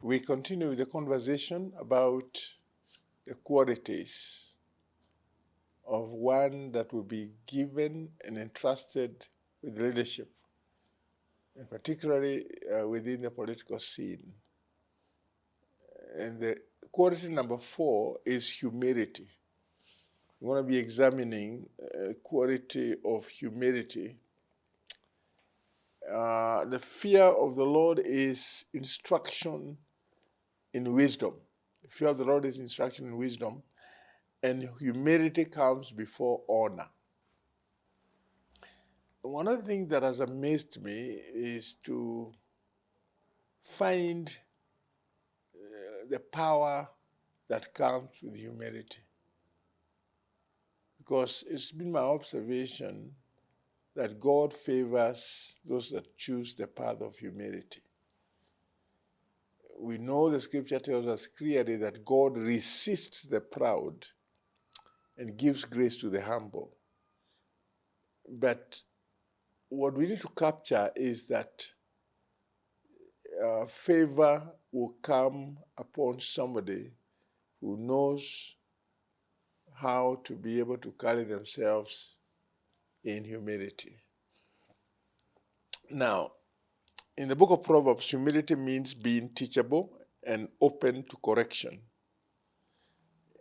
We continue with the conversation about the qualities of one that will be given and entrusted with leadership, and particularly within the political scene. And the quality number 4 is humility. We want to be examining quality of humility. The fear of the Lord is instruction in wisdom. The fear of the Lord is instruction in wisdom, and humility comes before honor. One of the things that has amazed me is to find the power that comes with humility. Because it's been my observation that God favors those that choose the path of humility. We know the scripture tells us clearly that God resists the proud and gives grace to the humble. But what we need to capture is that favor will come upon somebody who knows how to be able to carry themselves in humility. Now, in the book of Proverbs, humility means being teachable and open to correction.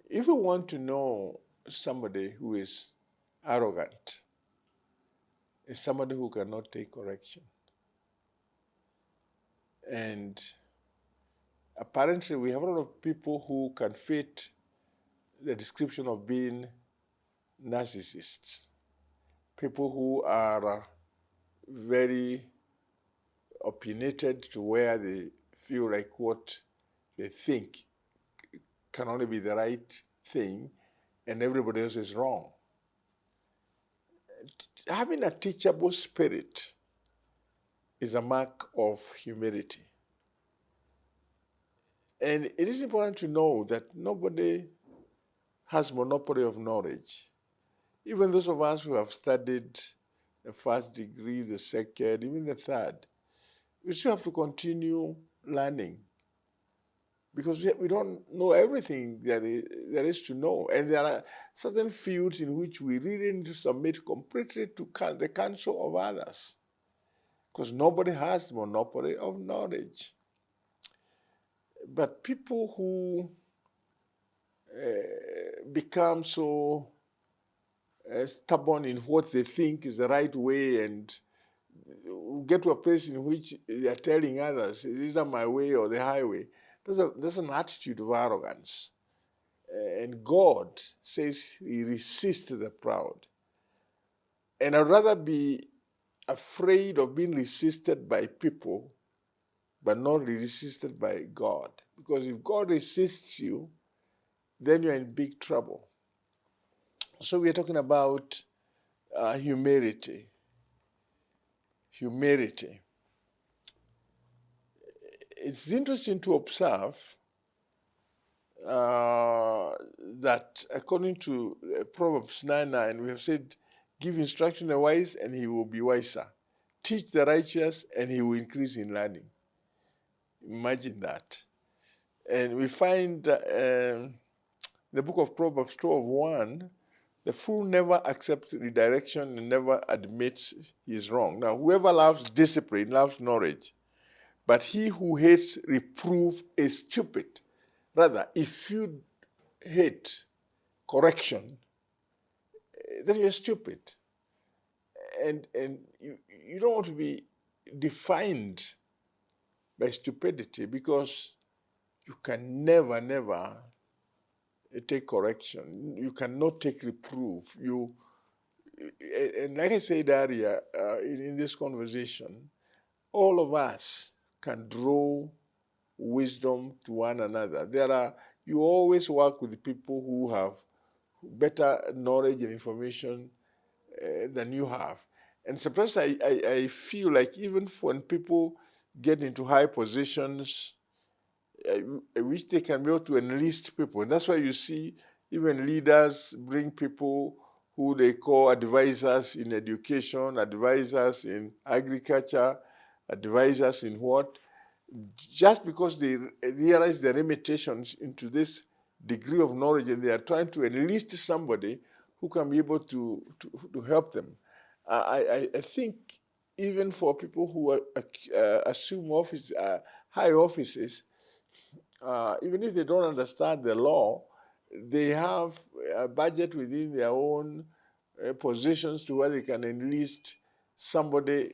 If we want to know somebody who is arrogant, is somebody who cannot take correction. And apparently we have a lot of people who can fit the description of being narcissists. People who are very opinionated to where they feel like what they think can only be the right thing and everybody else is wrong. Having a teachable spirit is a mark of humility. And it is important to know that nobody has monopoly of knowledge. Even those of us who have studied the first degree, the second, even the third, we still have to continue learning because we don't know everything there is to know. And there are certain fields in which we really need to submit completely to the counsel of others because nobody has monopoly of knowledge. But people who become so stubborn in what they think is the right way and get to a place in which they are telling others, it is my way or the highway. There's an attitude of arrogance. And God says he resists the proud. And I'd rather be afraid of being resisted by people, but not resisted by God. Because if God resists you, then you're in big trouble. So we are talking about humility. Humility. It's interesting to observe that according to Proverbs 9:9, we have said, give instruction to the wise and he will be wiser. Teach the righteous and he will increase in learning. Imagine that. And we find the book of Proverbs 12:1, the fool never accepts redirection and never admits he is wrong. Now, whoever loves discipline loves knowledge, but he who hates reproof is stupid. Rather, if you hate correction, then you're stupid. And you don't want to be defined by stupidity because you can never take correction. You cannot take reproof. And like I said earlier in this conversation, all of us can draw wisdom to one another. You always work with people who have better knowledge and information than you have. And sometimes I feel like even when people get into high positions, I wish they can be able to enlist people. And that's why you see even leaders bring people who they call advisors in education, advisors in agriculture, advisors in what? just because they realize their limitations into this degree of knowledge, and they are trying to enlist somebody who can be able to help them. I think even for people who assume office, high offices, even if they don't understand the law, they have a budget within their own positions to where they can enlist somebody,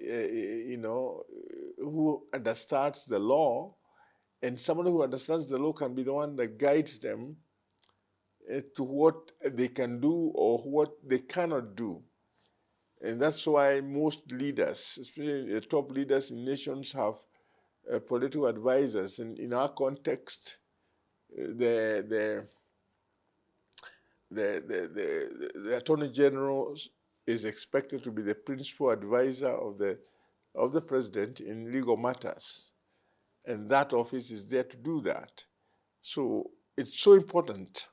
who understands the law, and somebody who understands the law can be the one that guides them to what they can do or what they cannot do. And that's why most leaders, especially the top leaders in nations, have political advisors. And in our context, the Attorney General is expected to be the principal advisor of the president in legal matters. And that office is there to do that. So it's so important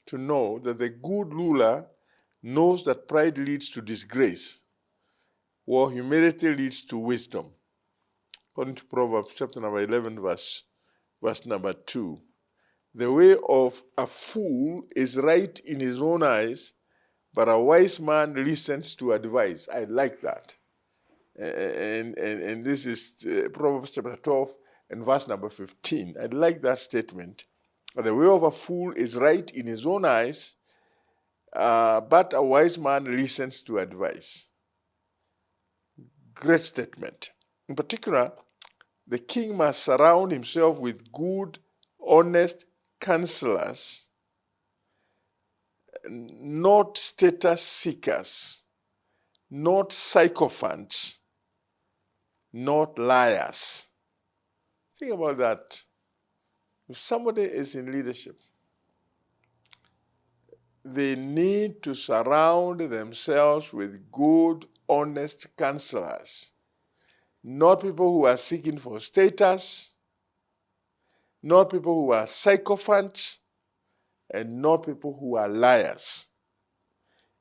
to know that the good ruler knows that pride leads to disgrace, while humility leads to wisdom. According to Proverbs chapter number 11, verse number 2. The way of a fool is right in his own eyes, but a wise man listens to advice. I like that. And this is Proverbs chapter 12 and verse number 15. I like that statement. The way of a fool is right in his own eyes, but a wise man listens to advice. Great statement. In particular, the king must surround himself with good, honest counselors, not status seekers, not sycophants, not liars. Think about that. If somebody is in leadership, they need to surround themselves with good, honest counselors, not people who are seeking for status, not people who are sycophants, and not people who are liars.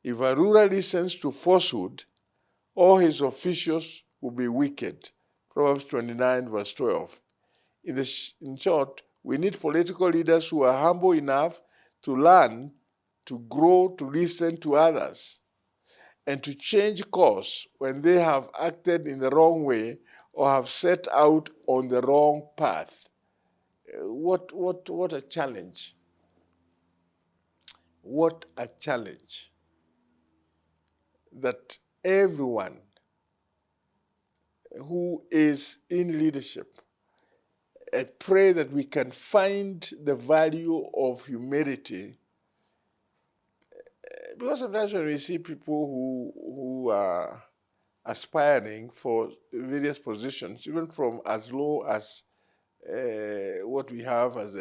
If a ruler listens to falsehood, all his officials will be wicked. Proverbs 29, verse 12. In short, we need political leaders who are humble enough to learn, to grow, to listen to others, and to change course when they have acted in the wrong way or have set out on the wrong path. What a challenge. What a challenge that everyone who is in leadership, I pray that we can find the value of humility, because sometimes when we see people who are aspiring for various positions, even from as low as what we have as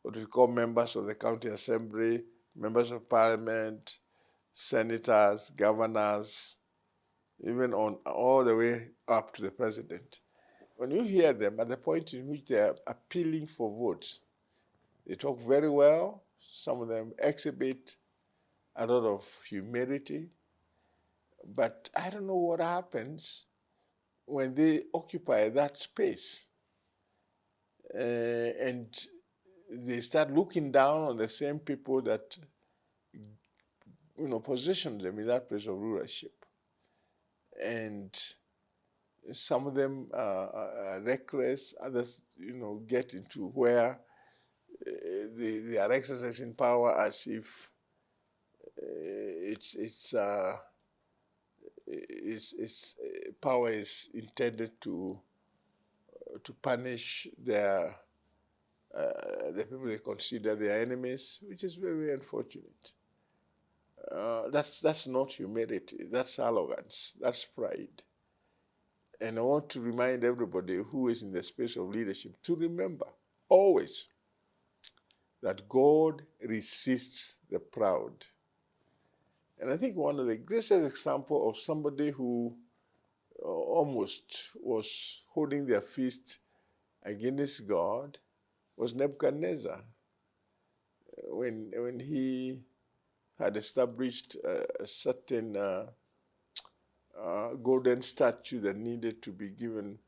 what we call members of the county assembly, members of parliament, senators, governors, even on all the way up to the president. When you hear them at the point in which they are appealing for votes, they talk very well. Some of them exhibit a lot of humility, but I don't know what happens when they occupy that space and they start looking down on the same people that position them in that place of rulership. And some of them are reckless, others get into where they are exercising power as if power is intended to punish the people they consider their enemies, which is very, very unfortunate. That's not humility. That's arrogance. That's pride. And I want to remind everybody who is in the space of leadership to remember always that God resists the proud. And I think one of the greatest examples of somebody who almost was holding their fist against God was Nebuchadnezzar. When he had established a certain golden statue that needed to be given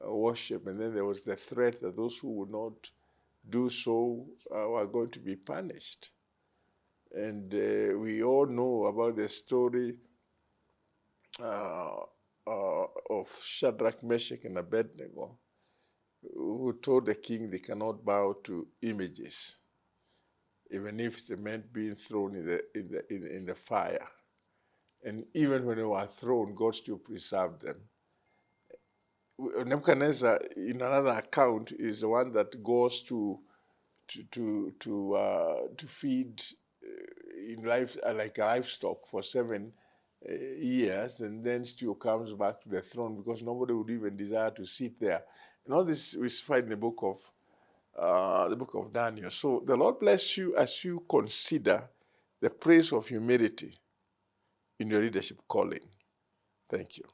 worship, and then there was the threat that those who would not do so were going to be punished. And we all know about the story of Shadrach, Meshach, and Abednego, who told the king they cannot bow to images, even if it meant being thrown in the fire. And even when they were thrown, God still preserved them. Nebuchadnezzar, in another account, is the one that goes to feed in life like livestock for 7 years, and then still comes back to the throne because nobody would even desire to sit there. And all this we find in the book of Daniel. So the Lord bless you as you consider the praise of humility in your leadership calling. Thank you.